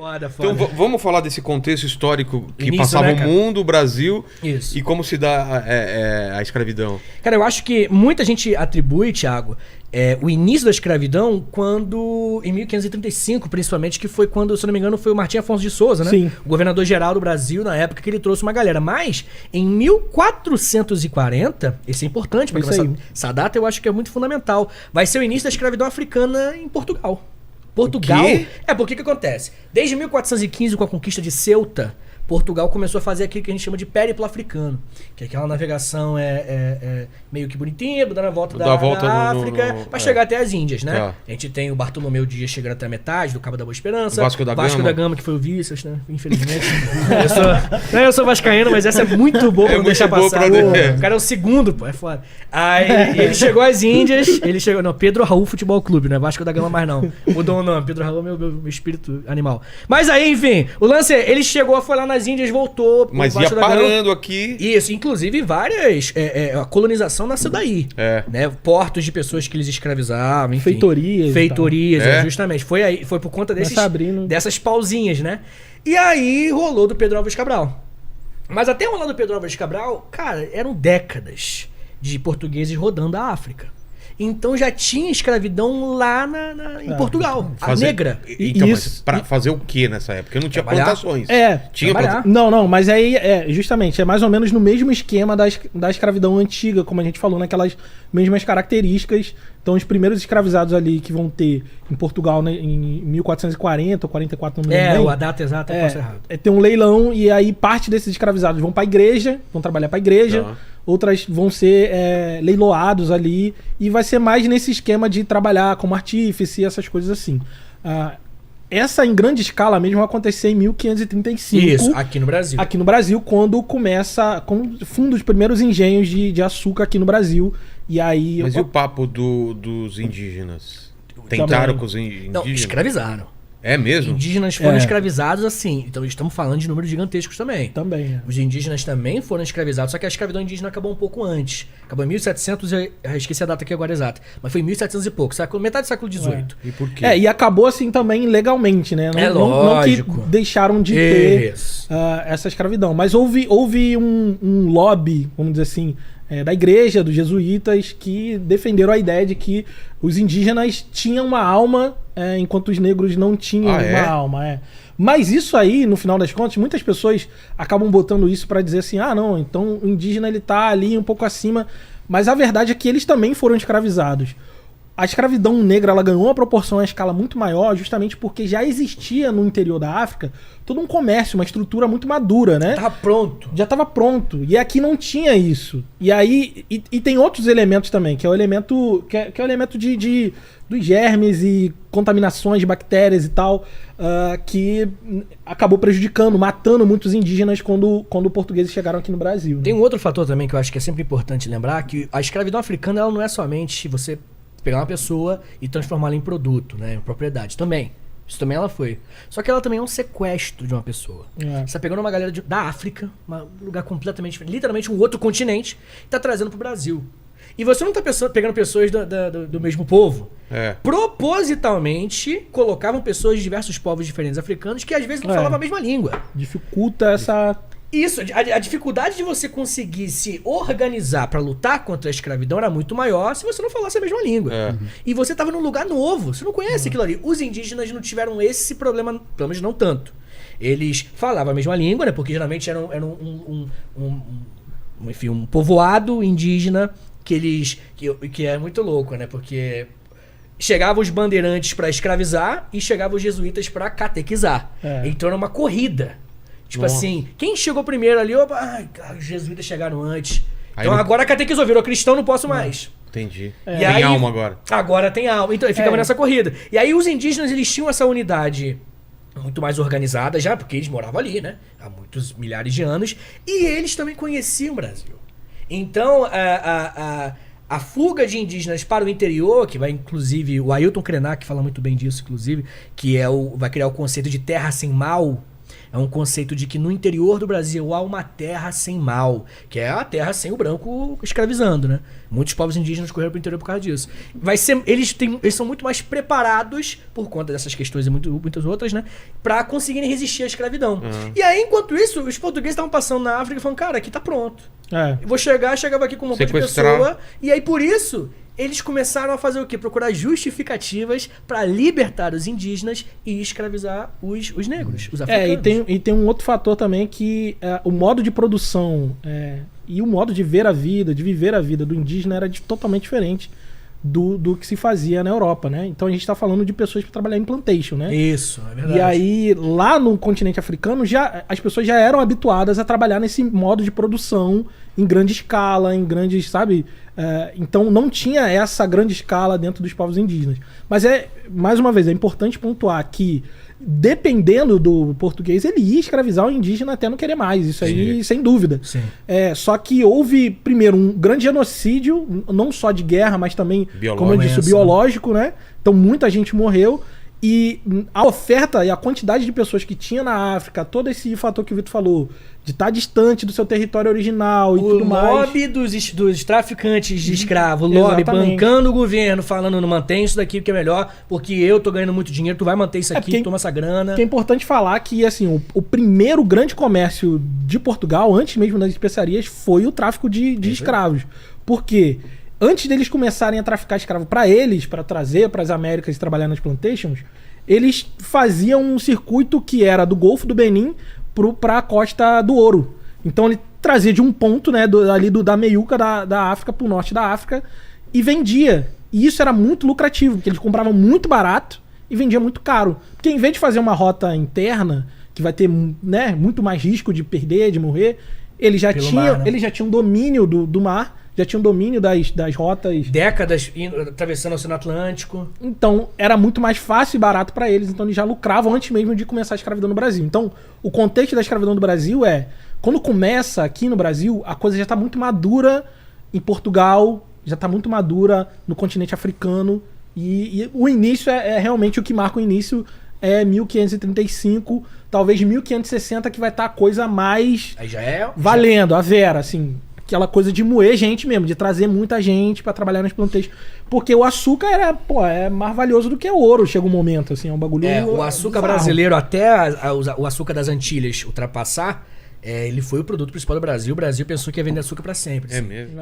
Foda. Então vamos falar desse contexto histórico que Início, passava né, o cara? mundo, o Brasil, Isso. e como se dá a escravidão. Cara, eu acho que muita gente atribui, Thiago, o início da escravidão quando, em 1535, principalmente, que foi quando, se eu não me engano, foi o Martim Afonso de Souza, né? Sim. O governador-geral do Brasil, na época que ele trouxe uma galera. Mas, em 1440, isso é importante, porque Isso aí. essa data eu acho que é muito fundamental, vai ser o início da escravidão africana em Portugal. Portugal... quê? Porque que acontece? Desde 1415, com a conquista de Ceuta, Portugal começou a fazer aquilo que a gente chama de périplo africano. Que é aquela navegação meio que bonitinha, dando a volta da África, pra chegar até as Índias, né? Tá. A gente tem o Bartolomeu Dias chegando até a metade, do Cabo da Boa Esperança. Vasco da Gama. Que foi o vice, né? Infelizmente. eu sou vascaíno, mas essa é muito boa pra não muito deixar boa passar. pra Pô, deixar. o cara é o segundo, pô, é foda. Aí ele chegou às Índias, não, Pedro Raul Futebol Clube, não é Vasco da Gama mais não. Mudou o nome, Pedro Raul é meu espírito animal. Mas aí, enfim, o lance é, ele foi lá nas Índias, voltou. Mas ia Vasco da Gama. parando aqui. Isso, inclusive várias. A colonização nasceu daí. Né? Portos de pessoas que eles escravizavam, enfim. Feitorias. Feitorias, É. justamente. Foi por conta abrindo. dessas pauzinhas, né? E aí rolou do Pedro Álvares Cabral. Mas até rolar do Pedro Álvares Cabral, cara, eram décadas de portugueses rodando a África. Então já tinha escravidão lá em Portugal, a negra. Então, mas Isso. pra fazer o que nessa época? Porque não tinha Trabalhar. plantações. Tinha trabalhar. Não, mas aí justamente, é mais ou menos no mesmo esquema da escravidão antiga, como a gente falou, naquelas mesmas características. Então, os primeiros escravizados ali que vão ter em Portugal, né, em 1440 ou 44, não me lembro bem. A data exata eu posso errado. Tem um leilão e aí parte desses escravizados vão pra igreja, vão trabalhar pra igreja. Tá. Outras vão ser leiloados ali e vai ser mais nesse esquema de trabalhar como artífice, essas coisas assim. Essa em grande escala mesmo vai acontecer em 1535. Isso, aqui no Brasil. Aqui no Brasil, quando funda os primeiros engenhos de açúcar aqui no Brasil. E aí... Mas e o papo dos indígenas? Tentaram com os indígenas? Não, escravizaram. É mesmo? Indígenas foram escravizados assim. Então estamos falando de números gigantescos também. Também, Os indígenas também foram escravizados, só que a escravidão indígena acabou um pouco antes. Acabou em 1700, eu esqueci a data aqui agora exata. Mas foi em 1700 e pouco, metade do século XVIII. E por quê? e acabou assim também legalmente, né? Não lógico. que deixaram de ter Isso. essa escravidão. Mas houve um lobby, vamos dizer assim, da igreja, dos jesuítas, que defenderam a ideia de que os indígenas tinham uma alma, enquanto os negros não tinham uma alma. Mas isso aí, no final das contas, muitas pessoas acabam botando isso pra dizer assim, não, então o indígena ele tá ali um pouco acima. Mas a verdade é que eles também foram escravizados. A escravidão negra ela ganhou uma proporção, uma escala muito maior, justamente porque já existia no interior da África todo um comércio, uma estrutura muito madura, né? Tava pronto. Já estava pronto. E aqui não tinha isso. E aí. E tem outros elementos também, que é o elemento. Que é o elemento dos germes e contaminações de bactérias e tal, que acabou prejudicando, matando muitos indígenas quando os portugueses chegaram aqui no Brasil. Né? Tem um outro fator também que eu acho que é sempre importante lembrar, que a escravidão africana ela não é somente você pegar uma pessoa e transformá-la em produto, né, em propriedade. Também. Isso também ela foi. Só que ela também é um sequestro de uma pessoa. Você tá pegando uma galera da África, um lugar completamente diferente, literalmente um outro continente, e tá trazendo pro Brasil. E você não tá pegando pessoas do mesmo povo. Propositalmente colocavam pessoas de diversos povos diferentes africanos que às vezes não falavam a mesma língua. Dificulta essa... Isso, a dificuldade de você conseguir se organizar pra lutar contra a escravidão era muito maior se você não falasse a mesma língua. E você tava num lugar novo, você não conhece aquilo ali. Os indígenas não tiveram esse problema, pelo menos não tanto. Eles falavam a mesma língua, né? Porque geralmente era um povoado indígena que é muito louco, né? Porque chegavam os bandeirantes pra escravizar e chegavam os jesuítas pra catequizar. Então era uma corrida. Tipo assim, quem chegou primeiro ali, os jesuítas chegaram antes. Então agora catequizou, virou cristão, não posso mais. Entendi. E Tem aí, alma agora. Agora tem alma. Então ficava nessa corrida. E aí os indígenas, eles tinham essa unidade muito mais organizada já, porque eles moravam ali, né? Há muitos milhares de anos. E eles também conheciam o Brasil. Então, a fuga de indígenas para o interior, que vai inclusive, o Ailton Krenak fala muito bem disso, inclusive, que vai criar o conceito de terra sem mal. é um conceito de que no interior do Brasil há uma terra sem mal, que é a terra sem o branco escravizando, né? Muitos povos indígenas correram pro interior por causa disso. Eles são muito mais preparados, por conta dessas questões e muitas outras, né? Pra conseguirem resistir à escravidão. E aí, enquanto isso, os portugueses estavam passando na África e falando, cara, aqui tá pronto. Eu vou chegava aqui com um monte de pessoa, e aí por isso eles começaram a fazer o quê? Procurar justificativas para libertar os indígenas e escravizar os negros, os africanos. E tem um outro fator também que o modo de produção e o modo de ver a vida, de viver a vida do indígena era totalmente diferente do que se fazia na Europa, né? Então a gente está falando de pessoas para trabalhar em plantation, né? Isso, é verdade. E aí, lá no continente africano, as pessoas já eram habituadas a trabalhar nesse modo de produção em grande escala, em grandes, sabe? Então não tinha essa grande escala dentro dos povos indígenas. Mas mais uma vez, é importante pontuar que, dependendo do português, ele ia escravizar o indígena até não querer mais. Isso aí, sem dúvida. Sim. Só que houve, primeiro, um grande genocídio, não só de guerra, mas também, como eu disse, biológico, né? Então muita gente morreu. E a oferta e a quantidade de pessoas que tinha na África, todo esse fator que o Vitor falou, de estar distante do seu território original e tudo mais. O lobby dos traficantes de escravo, o lobby bancando o governo, falando, não mantém isso daqui porque é melhor, porque eu tô ganhando muito dinheiro, tu vai manter isso aqui, toma essa grana. É importante falar que, assim, o primeiro grande comércio de Portugal, antes mesmo das especiarias, foi o tráfico de escravos. Por quê? Antes deles começarem a traficar escravo para eles, para trazer para as Américas e trabalhar nas plantations, eles faziam um circuito que era do Golfo do Benin para a Costa do Ouro. Então ele trazia de um ponto, né, da meiuca da África para o norte da África e vendia. E isso era muito lucrativo, porque eles compravam muito barato e vendiam muito caro. Porque em vez de fazer uma rota interna, que vai ter, né, muito mais risco de perder, de morrer, eles já tinham domínio do mar, já tinham domínio das rotas. Décadas atravessando o Oceano Atlântico. Então, era muito mais fácil e barato para eles. Então, eles já lucravam antes mesmo de começar a escravidão no Brasil. Então, o contexto da escravidão do Brasil quando começa aqui no Brasil, a coisa já está muito madura em Portugal, já está muito madura no continente africano. E o início realmente o que marca o início é 1535, talvez 1560, que vai estar a coisa mais aí já valendo, a vera, assim. Aquela coisa de moer gente mesmo, de trazer muita gente pra trabalhar nas plantations. Porque o açúcar é mais valioso do que o ouro, chega um momento, assim, é um bagulho... o açúcar brasileiro, até o açúcar das Antilhas ultrapassar, ele foi o produto principal do Brasil. O Brasil pensou que ia vender açúcar pra sempre. É mesmo?